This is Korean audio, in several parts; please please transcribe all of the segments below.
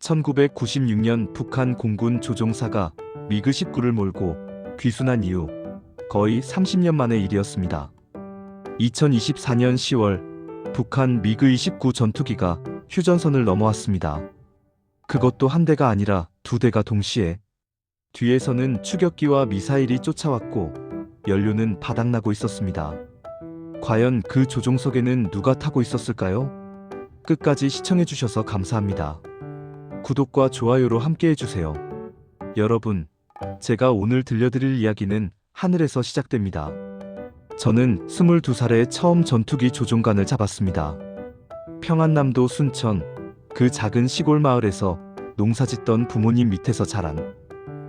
1996년 북한 공군 조종사가 미그 19를 몰고 귀순한 이후 거의 30년 만의 일이었습니다. 2024년 10월 북한 미그 29 전투기가 휴전선을 넘어왔습니다. 그것도 한 대가 아니라 두 대가 동시에. 뒤에서는 추격기와 미사일이 쫓아왔고 연료는 바닥나고 있었습니다. 과연 그 조종석에는 누가 타고 있었을까요? 끝까지 시청해주셔서 감사합니다. 구독과 좋아요로 함께해주세요. 여러분, 제가 오늘 들려드릴 이야기는 하늘에서 시작됩니다. 저는 22살에 처음 전투기 조종관을 잡았습니다. 평안남도 순천, 그 작은 시골 마을에서 농사짓던 부모님 밑에서 자란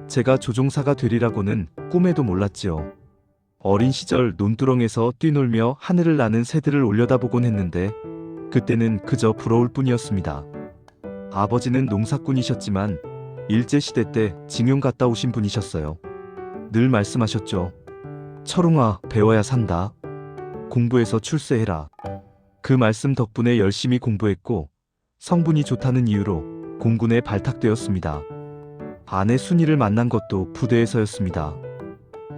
제가 조종사가 되리라고는 꿈에도 몰랐지요. 어린 시절 논두렁에서 뛰놀며 하늘을 나는 새들을 올려다보곤 했는데 그때는 그저 부러울 뿐이었습니다. 아버지는 농사꾼이셨지만 일제시대 때 징용 갔다 오신 분이셨어요. 늘 말씀하셨죠. 철웅아, 배워야 산다. 공부해서 출세해라. 그 말씀 덕분에 열심히 공부했고 성분이 좋다는 이유로 공군에 발탁되었습니다. 아내 순이를 만난 것도 부대에서였습니다.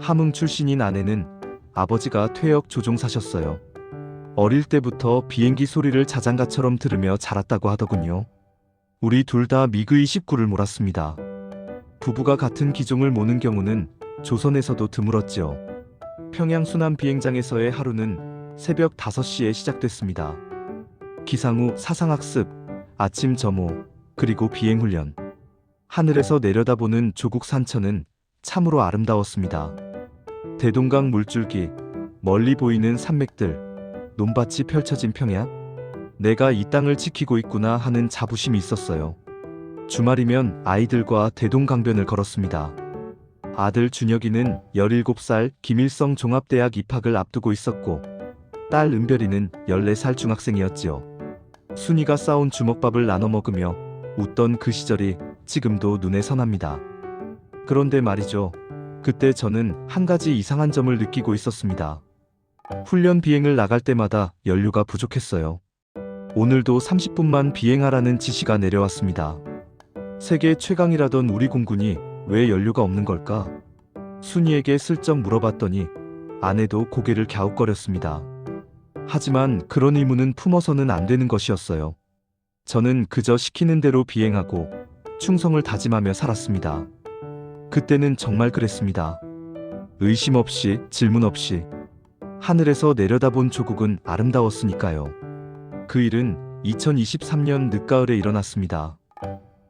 함흥 출신인 아내는 아버지가 퇴역 조종사셨어요. 어릴 때부터 비행기 소리를 자장가처럼 들으며 자랐다고 하더군요. 우리 둘 다 미그 29를 몰았습니다. 부부가 같은 기종을 모는 경우는 조선에서도 드물었지요. 평양 순안 비행장에서의 하루는 새벽 5시에 시작됐습니다. 기상 후 사상학습, 아침 점호, 그리고 비행훈련. 하늘에서 내려다보는 조국 산천은 참으로 아름다웠습니다. 대동강 물줄기, 멀리 보이는 산맥들, 논밭이 펼쳐진 평야. 내가 이 땅을 지키고 있구나 하는 자부심이 있었어요. 주말이면 아이들과 대동강변을 걸었습니다. 아들 준혁이는 17살 김일성 종합대학 입학을 앞두고 있었고 딸 은별이는 14살 중학생이었지요. 순이가 싸온 주먹밥을 나눠 먹으며 웃던 그 시절이 지금도 눈에 선합니다. 그런데 말이죠. 그때 저는 한 가지 이상한 점을 느끼고 있었습니다. 훈련 비행을 나갈 때마다 연료가 부족했어요. 오늘도 30분만 비행하라는 지시가 내려왔습니다. 세계 최강이라던 우리 공군이 왜 연료가 없는 걸까? 순이에게 슬쩍 물어봤더니 아내도 고개를 갸웃거렸습니다. 하지만 그런 의무는 품어서는 안 되는 것이었어요. 저는 그저 시키는 대로 비행하고 충성을 다짐하며 살았습니다. 그때는 정말 그랬습니다. 의심 없이, 질문 없이. 하늘에서 내려다본 조국은 아름다웠으니까요. 그 일은 2023년 늦가을에 일어났습니다.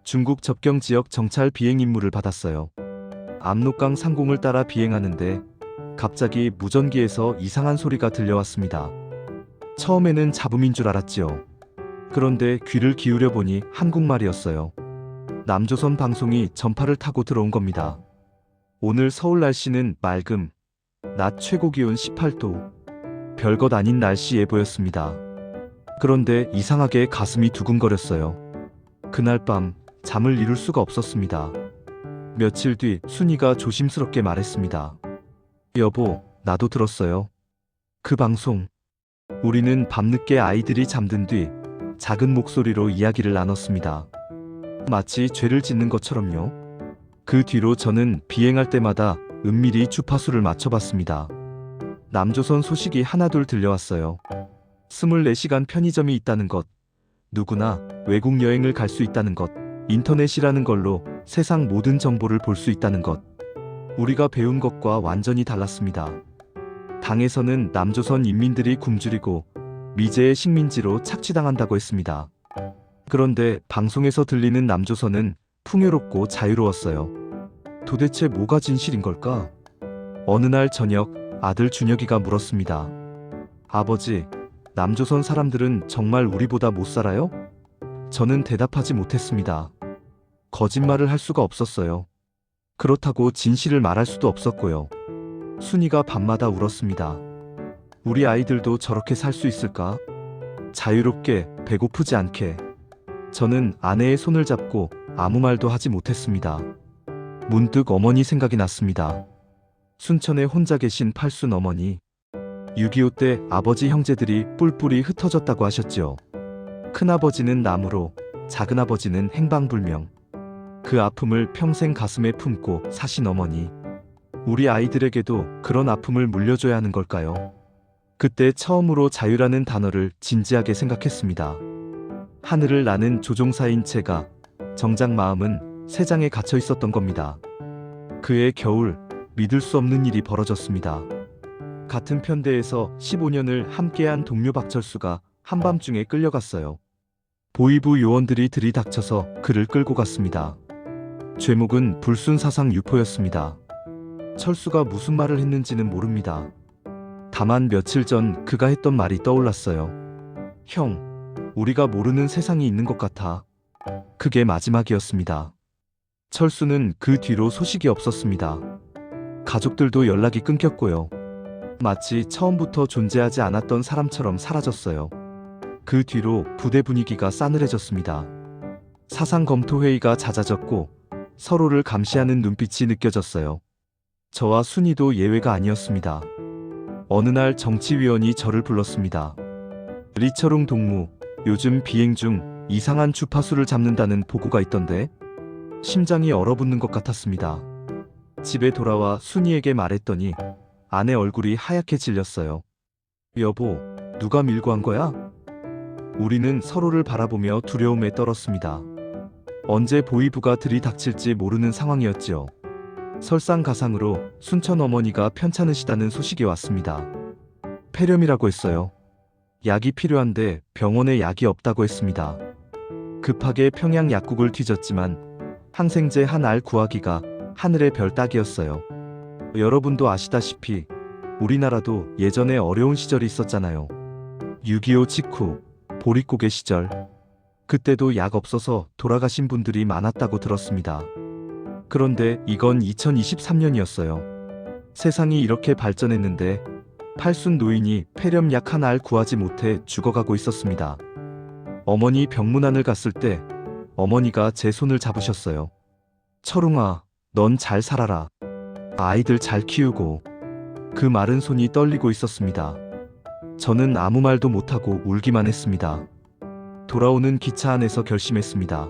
중국 접경 지역 정찰 비행 임무를 받았어요. 압록강 상공을 따라 비행하는데 갑자기 무전기에서 이상한 소리가 들려왔습니다. 처음에는 잡음인 줄 알았지요. 그런데 귀를 기울여 보니 한국말이었어요. 남조선 방송이 전파를 타고 들어온 겁니다. 오늘 서울 날씨는 맑음, 낮 최고 기온 18도. 별것 아닌 날씨 예보였습니다. 그런데 이상하게 가슴이 두근거렸어요. 그날 밤 잠을 이룰 수가 없었습니다. 며칠 뒤 순이가 조심스럽게 말했습니다. 여보, 나도 들었어요. 그 방송. 우리는 밤늦게 아이들이 잠든 뒤 작은 목소리로 이야기를 나눴습니다. 마치 죄를 짓는 것처럼요. 그 뒤로 저는 비행할 때마다 은밀히 주파수를 맞춰봤습니다. 남조선 소식이 하나둘 들려왔어요. 24시간 편의점이 있다는 것, 누구나 외국 여행을 갈 수 있다는 것, 인터넷이라는 걸로 세상 모든 정보를 볼 수 있다는 것. 우리가 배운 것과 완전히 달랐습니다. 당에서는 남조선 인민들이 굶주리고 미제의 식민지로 착취당한다고 했습니다. 그런데 방송에서 들리는 남조선은 풍요롭고 자유로웠어요. 도대체 뭐가 진실인 걸까? 어느 날 저녁 아들 준혁이가 물었습니다. 아버지, 남조선 사람들은 정말 우리보다 못 살아요? 저는 대답하지 못했습니다. 거짓말을 할 수가 없었어요. 그렇다고 진실을 말할 수도 없었고요. 순이가 밤마다 울었습니다. 우리 아이들도 저렇게 살 수 있을까? 자유롭게, 배고프지 않게. 저는 아내의 손을 잡고 아무 말도 하지 못했습니다. 문득 어머니 생각이 났습니다. 순천에 혼자 계신 팔순 어머니. 6.25 때 아버지 형제들이 뿔뿔이 흩어졌다고 하셨지요. 큰아버지는 남으로, 작은아버지는 행방불명. 그 아픔을 평생 가슴에 품고 사신 어머니. 우리 아이들에게도 그런 아픔을 물려줘야 하는 걸까요? 그때 처음으로 자유라는 단어를 진지하게 생각했습니다. 하늘을 나는 조종사인 제가 정작 마음은 세장에 갇혀 있었던 겁니다. 그해 겨울 믿을 수 없는 일이 벌어졌습니다. 같은 편대에서 15년을 함께한 동료 박철수가 한밤중에 끌려갔어요. 보위부 요원들이 들이닥쳐서 그를 끌고 갔습니다. 죄목은 불순사상 유포였습니다. 철수가 무슨 말을 했는지는 모릅니다. 다만 며칠 전 그가 했던 말이 떠올랐어요. 형, 우리가 모르는 세상이 있는 것 같아. 그게 마지막이었습니다. 철수는 그 뒤로 소식이 없었습니다. 가족들도 연락이 끊겼고요. 마치 처음부터 존재하지 않았던 사람처럼 사라졌어요. 그 뒤로 부대 분위기가 싸늘해졌습니다. 사상검토회의가 잦아졌고 서로를 감시하는 눈빛이 느껴졌어요. 저와 순이도 예외가 아니었습니다. 어느 날 정치위원이 저를 불렀습니다. 리처룽 동무, 요즘 비행 중 이상한 주파수를 잡는다는 보고가 있던데? 심장이 얼어붙는 것 같았습니다. 집에 돌아와 순이에게 말했더니 아내 얼굴이 하얗게 질렸어요. 여보, 누가 밀고 한 거야? 우리는 서로를 바라보며 두려움에 떨었습니다. 언제 보위부가 들이닥칠지 모르는 상황이었지요. 설상가상으로 순천 어머니가 편찮으시다는 소식이 왔습니다. 폐렴이라고 했어요. 약이 필요한데 병원에 약이 없다고 했습니다. 급하게 평양 약국을 뒤졌지만 항생제 한 알 구하기가 하늘의 별 따기였어요. 여러분도 아시다시피 우리나라도 예전에 어려운 시절이 있었잖아요. 6.25 직후 보릿고개 시절. 그때도 약 없어서 돌아가신 분들이 많았다고 들었습니다. 그런데 이건 2023년이었어요. 세상이 이렇게 발전했는데 팔순 노인이 폐렴 약 한 알 구하지 못해 죽어가고 있었습니다. 어머니 병문안을 갔을 때 어머니가 제 손을 잡으셨어요. 철웅아, 넌 잘 살아라. 아이들 잘 키우고. 그 마른 손이 떨리고 있었습니다. 저는 아무 말도 못하고 울기만 했습니다. 돌아오는 기차 안에서 결심했습니다.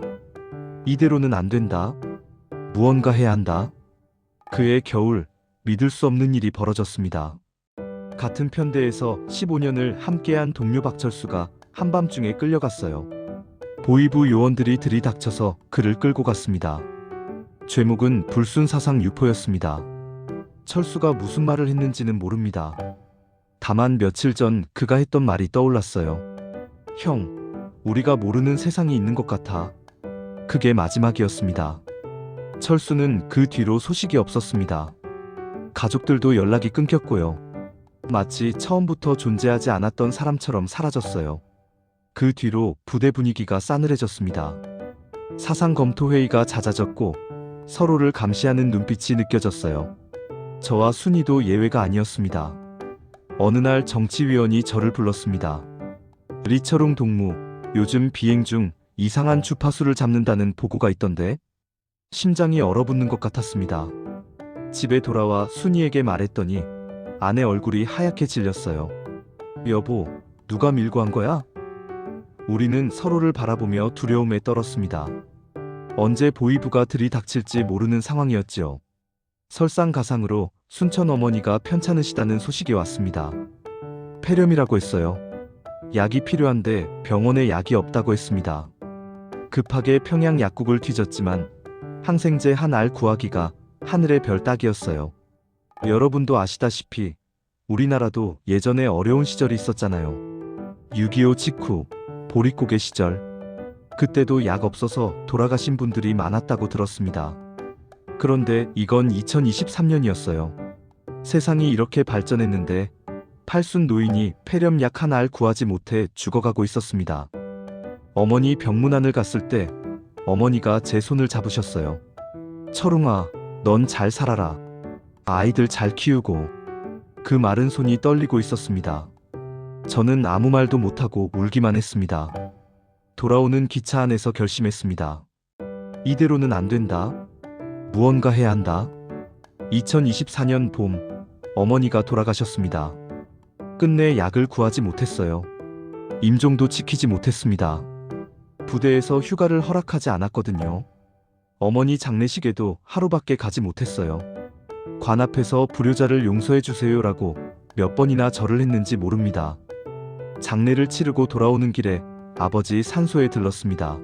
이대로는 안 된다. 무언가 해야 한다. 그해 겨울 믿을 수 없는 일이 벌어졌습니다. 같은 편대에서 15년을 함께한 동료 박철수가 한밤중에 끌려갔어요. 보위부 요원들이 들이닥쳐서 그를 끌고 갔습니다. 죄목은 불순사상 유포였습니다. 철수가 무슨 말을 했는지는 모릅니다. 다만 며칠 전 그가 했던 말이 떠올랐어요. 형, 우리가 모르는 세상이 있는 것 같아. 그게 마지막이었습니다. 철수는 그 뒤로 소식이 없었습니다. 가족들도 연락이 끊겼고요. 마치 처음부터 존재하지 않았던 사람처럼 사라졌어요. 그 뒤로 부대 분위기가 싸늘해졌습니다. 사상검토회의가 잦아졌고 서로를 감시하는 눈빛이 느껴졌어요. 저와 순이도 예외가 아니었습니다. 어느 날 정치위원이 저를 불렀습니다. 리처룽 동무, 요즘 비행 중 이상한 주파수를 잡는다는 보고가 있던데? 심장이 얼어붙는 것 같았습니다. 집에 돌아와 순이에게 말했더니 아내 얼굴이 하얗게 질렸어요. 여보, 누가 밀고 한 거야? 우리는 서로를 바라보며 두려움에 떨었습니다. 언제 보위부가 들이닥칠지 모르는 상황이었지요. 설상가상으로 순천 어머니가 편찮으시다는 소식이 왔습니다. 폐렴이라고 했어요. 약이 필요한데 병원에 약이 없다고 했습니다. 급하게 평양 약국을 뒤졌지만 항생제 한 알 구하기가 하늘의 별 따기였어요. 여러분도 아시다시피 우리나라도 예전에 어려운 시절이 있었잖아요. 6.25 직후 보릿고개 시절. 그때도 약 없어서 돌아가신 분들이 많았다고 들었습니다. 그런데 이건 2023년이었어요. 세상이 이렇게 발전했는데 팔순 노인이 폐렴 약 한 알 구하지 못해 죽어가고 있었습니다. 어머니 병문안을 갔을 때 어머니가 제 손을 잡으셨어요. 철웅아, 넌 잘 살아라. 아이들 잘 키우고. 그 마른 손이 떨리고 있었습니다. 저는 아무 말도 못하고 울기만 했습니다. 돌아오는 기차 안에서 결심했습니다. 이대로는 안 된다. 무언가 해야 한다. 2024년 봄, 어머니가 돌아가셨습니다. 끝내 약을 구하지 못했어요. 임종도 지키지 못했습니다. 부대에서 휴가를 허락하지 않았거든요. 어머니 장례식에도 하루밖에 가지 못했어요. 관 앞에서 불효자를 용서해 주세요라고 몇 번이나 절을 했는지 모릅니다. 장례를 치르고 돌아오는 길에 아버지 산소에 들렀습니다.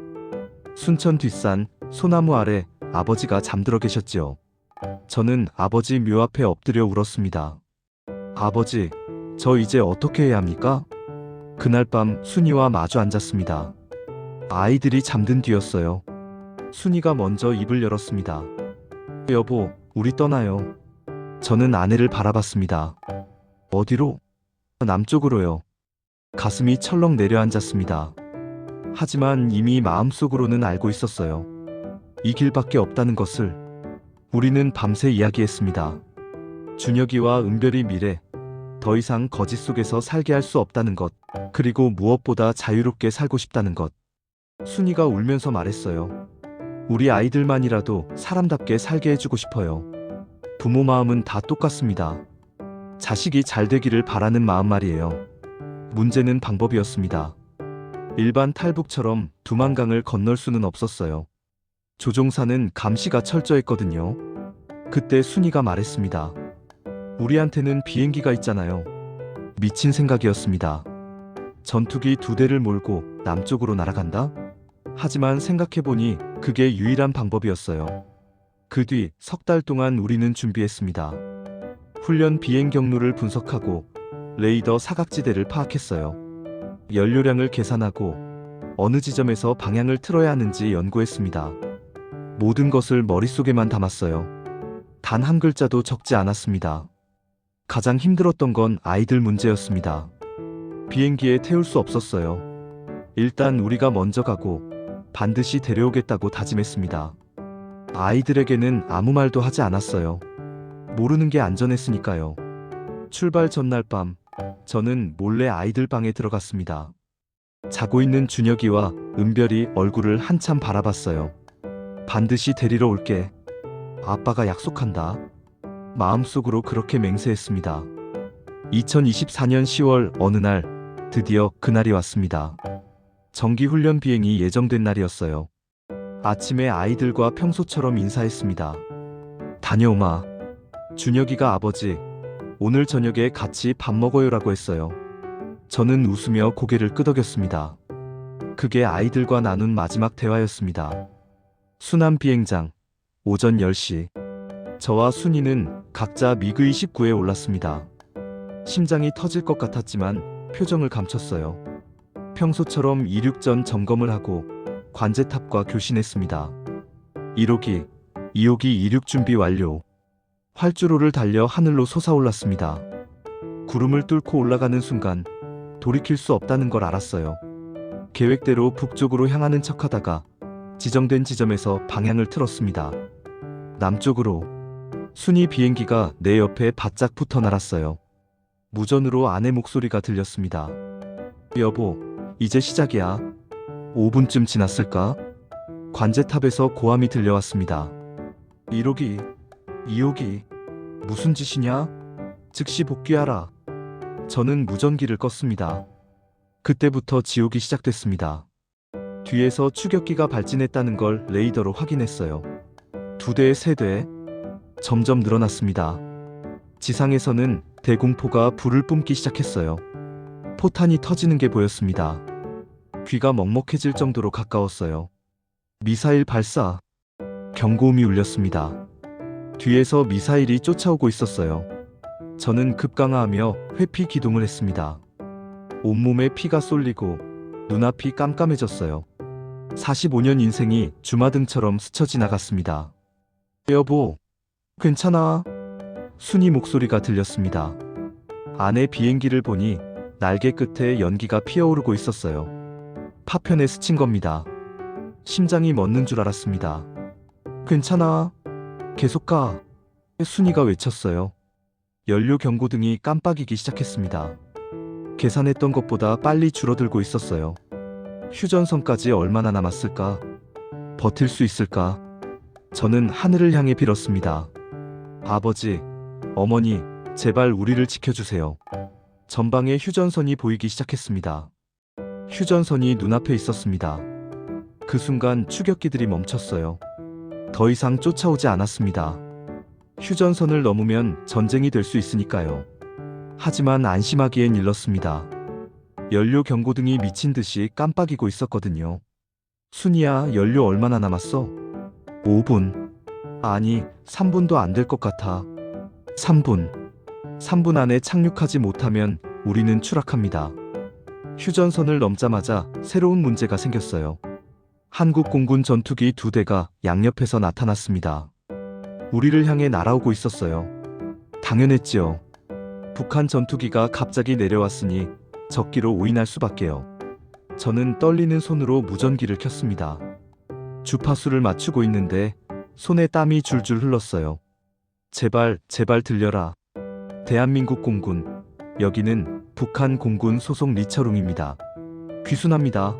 순천 뒷산 소나무 아래 아버지가 잠들어 계셨지요. 저는 아버지 묘 앞에 엎드려 울었습니다. 아버지, 저 이제 어떻게 해야 합니까? 그날 밤 순이와 마주 앉았습니다. 아이들이 잠든 뒤였어요. 순이가 먼저 입을 열었습니다. 여보, 우리 떠나요. 저는 아내를 바라봤습니다. 어디로? 남쪽으로요. 가슴이 철렁 내려앉았습니다. 하지만 이미 마음속으로는 알고 있었어요. 이 길밖에 없다는 것을. 우리는 밤새 이야기했습니다. 준혁이와 은별이 미래, 더 이상 거짓 속에서 살게 할 수 없다는 것, 그리고 무엇보다 자유롭게 살고 싶다는 것. 순이가 울면서 말했어요. 우리 아이들만이라도 사람답게 살게 해주고 싶어요. 부모 마음은 다 똑같습니다. 자식이 잘 되기를 바라는 마음 말이에요. 문제는 방법이었습니다. 일반 탈북처럼 두만강을 건널 수는 없었어요. 조종사는 감시가 철저했거든요. 그때 순이가 말했습니다. 우리한테는 비행기가 있잖아요. 미친 생각이었습니다. 전투기 2대를 몰고 남쪽으로 날아간다? 하지만 생각해보니 그게 유일한 방법이었어요. 그 뒤 석 달 동안 우리는 준비했습니다. 훈련 비행 경로를 분석하고 레이더 사각지대를 파악했어요. 연료량을 계산하고 어느 지점에서 방향을 틀어야 하는지 연구했습니다. 모든 것을 머릿속에만 담았어요. 단 한 글자도 적지 않았습니다. 가장 힘들었던 건 아이들 문제였습니다. 비행기에 태울 수 없었어요. 일단 우리가 먼저 가고 반드시 데려오겠다고 다짐했습니다. 아이들에게는 아무 말도 하지 않았어요. 모르는 게 안전했으니까요. 출발 전날 밤, 저는 몰래 아이들 방에 들어갔습니다. 자고 있는 준혁이와 은별이 얼굴을 한참 바라봤어요. 반드시 데리러 올게. 아빠가 약속한다. 마음속으로 그렇게 맹세했습니다. 2024년 10월 어느 날 드디어 그날이 왔습니다. 정기훈련 비행이 예정된 날이었어요. 아침에 아이들과 평소처럼 인사했습니다. 다녀오마. 준혁이가 아버지, 오늘 저녁에 같이 밥 먹어요라고 했어요. 저는 웃으며 고개를 끄덕였습니다. 그게 아이들과 나눈 마지막 대화였습니다. 순안 비행장, 오전 10시. 저와 순이는 각자 미그 29에 올랐습니다. 심장이 터질 것 같았지만 표정을 감췄어요. 평소처럼 이륙전 점검을 하고 관제탑과 교신했습니다. 1호기, 2호기 이륙 준비 완료. 활주로를 달려 하늘로 솟아올랐습니다. 구름을 뚫고 올라가는 순간 돌이킬 수 없다는 걸 알았어요. 계획대로 북쪽으로 향하는 척하다가 지정된 지점에서 방향을 틀었습니다. 남쪽으로. 순이 비행기가 내 옆에 바짝 붙어 날았어요. 무전으로 아내 목소리가 들렸습니다. 여보, 이제 시작이야. 5분쯤 지났을까? 관제탑에서 고함이 들려왔습니다. 1호기, 2호기, 무슨 짓이냐? 즉시 복귀하라. 저는 무전기를 껐습니다. 그때부터 지옥이 시작됐습니다. 뒤에서 추격기가 발진했다는 걸 레이더로 확인했어요. 2대, 3대, 점점 늘어났습니다. 지상에서는 대공포가 불을 뿜기 시작했어요. 포탄이 터지는 게 보였습니다. 귀가 먹먹해질 정도로 가까웠어요. 미사일 발사. 경고음이 울렸습니다. 뒤에서 미사일이 쫓아오고 있었어요. 저는 급강하하며 회피 기동을 했습니다. 온몸에 피가 쏠리고 눈앞이 깜깜해졌어요. 45년 인생이 주마등처럼 스쳐 지나갔습니다. 여보, 괜찮아? 순이 목소리가 들렸습니다. 아내 비행기를 보니 날개 끝에 연기가 피어오르고 있었어요. 파편에 스친 겁니다. 심장이 멎는 줄 알았습니다. 괜찮아. 계속 가. 순이가 외쳤어요. 연료 경고등이 깜빡이기 시작했습니다. 계산했던 것보다 빨리 줄어들고 있었어요. 휴전선까지 얼마나 남았을까? 버틸 수 있을까? 저는 하늘을 향해 빌었습니다. 아버지, 어머니, 제발 우리를 지켜주세요. 전방에 휴전선이 보이기 시작했습니다. 휴전선이 눈앞에 있었습니다. 그 순간 추격기들이 멈췄어요. 더 이상 쫓아오지 않았습니다. 휴전선을 넘으면 전쟁이 될 수 있으니까요. 하지만 안심하기엔 일렀습니다. 연료 경고등이 미친 듯이 깜빡이고 있었거든요. 순이야, 연료 얼마나 남았어? 5분. 아니, 3분도 안 될 것 같아. 3분. 3분 안에 착륙하지 못하면 우리는 추락합니다. 휴전선을 넘자마자 새로운 문제가 생겼어요. 한국 공군 전투기 2대가 양옆에서 나타났습니다. 우리를 향해 날아오고 있었어요. 당연했지요. 북한 전투기가 갑자기 내려왔으니 적기로 오인할 수밖에요. 저는 떨리는 손으로 무전기를 켰습니다. 주파수를 맞추고 있는데 손에 땀이 줄줄 흘렀어요. 제발, 제발 들려라. 대한민국 공군, 여기는 북한 공군 소속 리처룽입니다. 귀순합니다.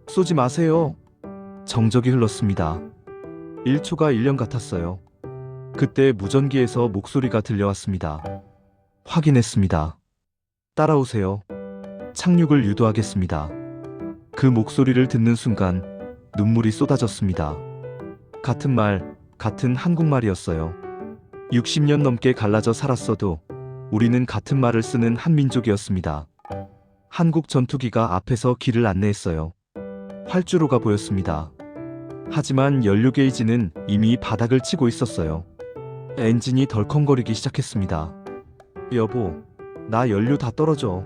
쏘지 마세요. 정적이 흘렀습니다. 1초가 1년 같았어요. 그때 무전기에서 목소리가 들려왔습니다. 확인했습니다. 따라오세요. 착륙을 유도하겠습니다. 그 목소리를 듣는 순간 눈물이 쏟아졌습니다. 같은 말, 같은 한국말이었어요. 60년 넘게 갈라져 살았어도 우리는 같은 말을 쓰는 한 민족이었습니다. 한국 전투기가 앞에서 길을 안내했어요. 활주로가 보였습니다. 하지만 연료 게이지는 이미 바닥을 치고 있었어요. 엔진이 덜컹거리기 시작했습니다. 여보, 나 연료 다 떨어져.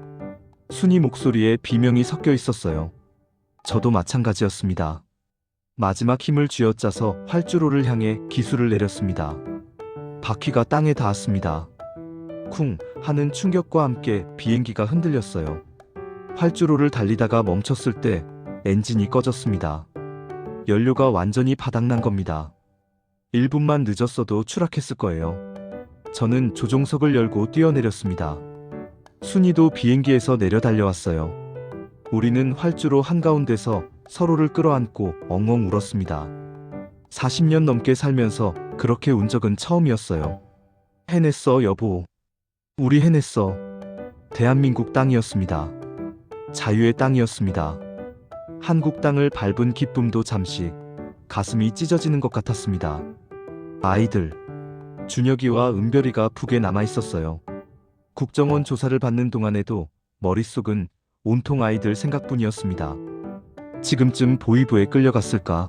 순이 목소리에 비명이 섞여 있었어요. 저도 마찬가지였습니다. 마지막 힘을 쥐어짜서 활주로를 향해 기술을 내렸습니다. 바퀴가 땅에 닿았습니다. 쿵 하는 충격과 함께 비행기가 흔들렸어요. 활주로를 달리다가 멈췄을 때 엔진이 꺼졌습니다. 연료가 완전히 바닥난 겁니다. 1분만 늦었어도 추락했을 거예요. 저는 조종석을 열고 뛰어내렸습니다. 순이도 비행기에서 내려 달려왔어요. 우리는 활주로 한가운데서 서로를 끌어안고 엉엉 울었습니다. 40년 넘게 살면서 그렇게 운 적은 처음이었어요. 해냈어, 여보. 우리 해냈어. 대한민국 땅이었습니다. 자유의 땅이었습니다. 한국 땅을 밟은 기쁨도 잠시 가슴이 찢어지는 것 같았습니다. 아이들, 준혁이와 은별이가 북에 남아 있었어요. 국정원 조사를 받는 동안에도 머릿속은 온통 아이들 생각뿐이었습니다. 지금쯤 보위부에 끌려갔을까?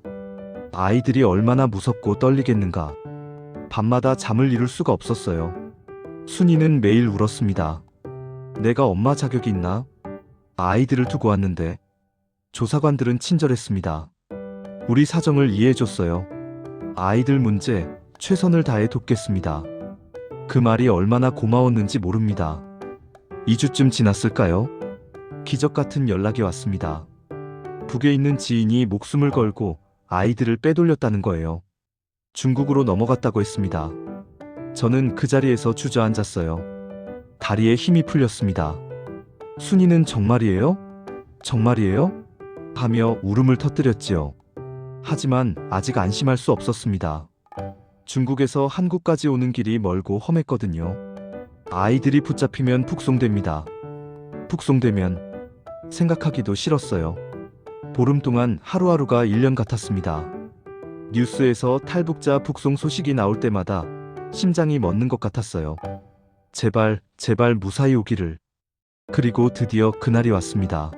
아이들이 얼마나 무섭고 떨리겠는가. 밤마다 잠을 이룰 수가 없었어요. 순이는 매일 울었습니다. 내가 엄마 자격이 있나? 아이들을 두고 왔는데. 조사관들은 친절했습니다. 우리 사정을 이해해줬어요. 아이들 문제 최선을 다해 돕겠습니다. 그 말이 얼마나 고마웠는지 모릅니다. 2주쯤 지났을까요? 기적 같은 연락이 왔습니다. 북에 있는 지인이 목숨을 걸고 아이들을 빼돌렸다는 거예요. 중국으로 넘어갔다고 했습니다. 저는 그 자리에서 주저앉았어요. 다리에 힘이 풀렸습니다. 순이는 정말이에요? 정말이에요? 하며 울음을 터뜨렸지요. 하지만 아직 안심할 수 없었습니다. 중국에서 한국까지 오는 길이 멀고 험했거든요. 아이들이 붙잡히면 북송됩니다. 북송되면 생각하기도 싫었어요. 보름 동안 하루하루가 1년 같았습니다. 뉴스에서 탈북자 북송 소식이 나올 때마다 심장이 멎는 것 같았어요. 제발, 제발 무사히 오기를. 그리고 드디어 그날이 왔습니다.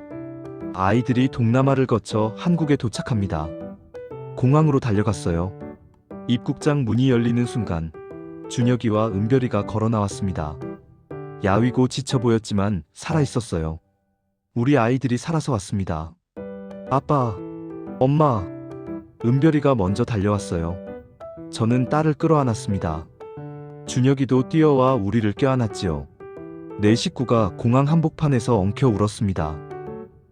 아이들이 동남아를 거쳐 한국에 도착합니다. 공항으로 달려갔어요. 입국장 문이 열리는 순간 준혁이와 은별이가 걸어 나왔습니다. 야위고 지쳐 보였지만 살아있었어요. 우리 아이들이 살아서 왔습니다. 아빠, 엄마. 은별이가 먼저 달려왔어요. 저는 딸을 끌어안았습니다. 준혁이도 뛰어와 우리를 껴안았지요. 내 식구가 공항 한복판에서 엉켜 울었습니다.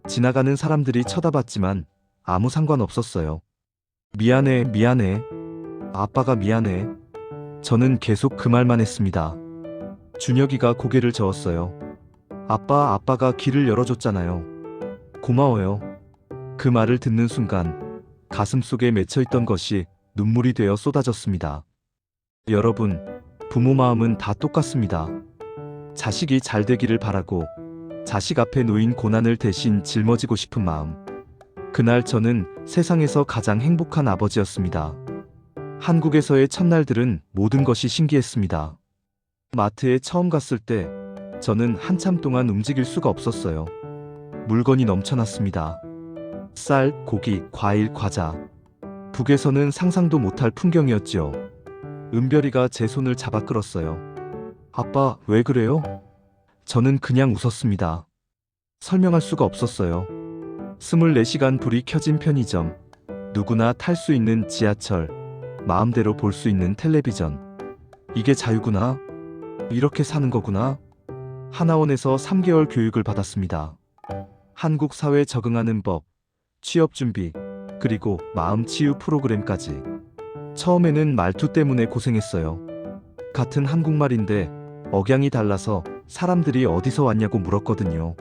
지나가는 사람들이 쳐다봤지만 아무 상관없었어요. 미안해, 미안해. 아빠가 미안해. 저는 계속 그 말만 했습니다. 준혁이가 고개를 저었어요. 아빠가 길을 열어줬잖아요. 고마워요. 그 말을 듣는 순간 가슴속에 맺혀있던 것이 눈물이 되어 쏟아졌습니다. 여러분, 부모 마음은 다 똑같습니다. 자식이 잘 되기를 바라고 자식 앞에 놓인 고난을 대신 짊어지고 싶은 마음. 그날 저는 세상에서 가장 행복한 아버지였습니다. 한국에서의 첫날들은 모든 것이 신기했습니다. 마트에 처음 갔을 때 저는 한참 동안 움직일 수가 없었어요. 물건이 넘쳐났습니다. 쌀, 고기, 과일, 과자. 북에서는 상상도 못할 풍경이었지요. 은별이가 제 손을 잡아 끌었어요. 아빠, 왜 그래요? 저는 그냥 웃었습니다. 설명할 수가 없었어요. 24시간 불이 켜진 편의점, 누구나 탈 수 있는 지하철, 마음대로 볼 수 있는 텔레비전. 이게 자유구나. 이렇게 사는 거구나. 하나원에서 3개월 교육을 받았습니다. 한국 사회에 적응하는 법, 취업 준비, 그리고 마음 치유 프로그램까지. 처음에는 말투 때문에 고생했어요. 같은 한국말인데 억양이 달라서 사람들이 어디서 왔냐고 물었거든요.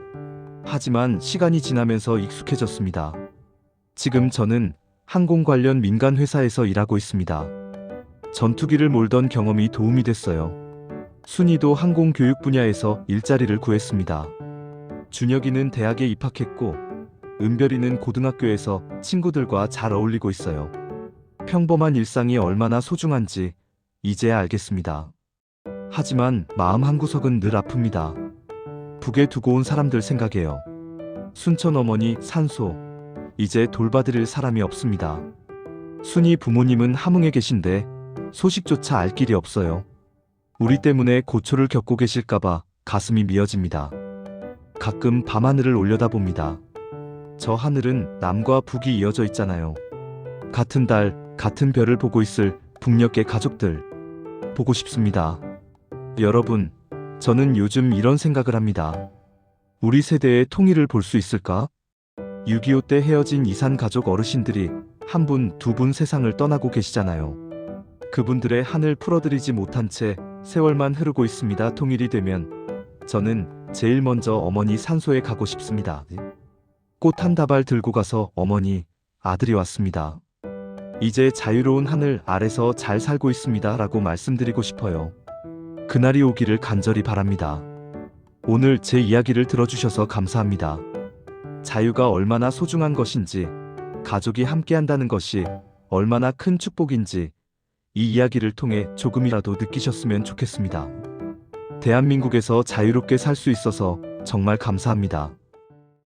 하지만 시간이 지나면서 익숙해졌습니다. 지금 저는 항공 관련 민간 회사에서 일하고 있습니다. 전투기를 몰던 경험이 도움이 됐어요. 순이도 항공 교육 분야에서 일자리를 구했습니다. 준혁이는 대학에 입학했고 은별이는 고등학교에서 친구들과 잘 어울리고 있어요. 평범한 일상이 얼마나 소중한지 이제야 알겠습니다. 하지만 마음 한구석은 늘 아픕니다. 북에 두고 온 사람들 생각해요. 순천 어머니 산소, 이제 돌봐드릴 사람이 없습니다. 순이 부모님은 함흥에 계신데 소식조차 알 길이 없어요. 우리 때문에 고초를 겪고 계실까봐 가슴이 미어집니다. 가끔 밤하늘을 올려다봅니다. 저 하늘은 남과 북이 이어져 있잖아요. 같은 달, 같은 별을 보고 있을 북녘의 가족들 보고 싶습니다. 여러분, 저는 요즘 이런 생각을 합니다. 우리 세대의 통일을 볼 수 있을까? 6.25 때 헤어진 이산 가족 어르신들이 한 분, 두 분 세상을 떠나고 계시잖아요. 그분들의 한을 풀어드리지 못한 채 세월만 흐르고 있습니다. 통일이 되면 저는 제일 먼저 어머니 산소에 가고 싶습니다. 꽃 한 다발 들고 가서 어머니, 아들이 왔습니다. 이제 자유로운 하늘 아래서 잘 살고 있습니다. 라고 말씀드리고 싶어요. 그날이 오기를 간절히 바랍니다. 오늘 제 이야기를 들어주셔서 감사합니다. 자유가 얼마나 소중한 것인지, 가족이 함께한다는 것이 얼마나 큰 축복인지 이 이야기를 통해 조금이라도 느끼셨으면 좋겠습니다. 대한민국에서 자유롭게 살 수 있어서 정말 감사합니다.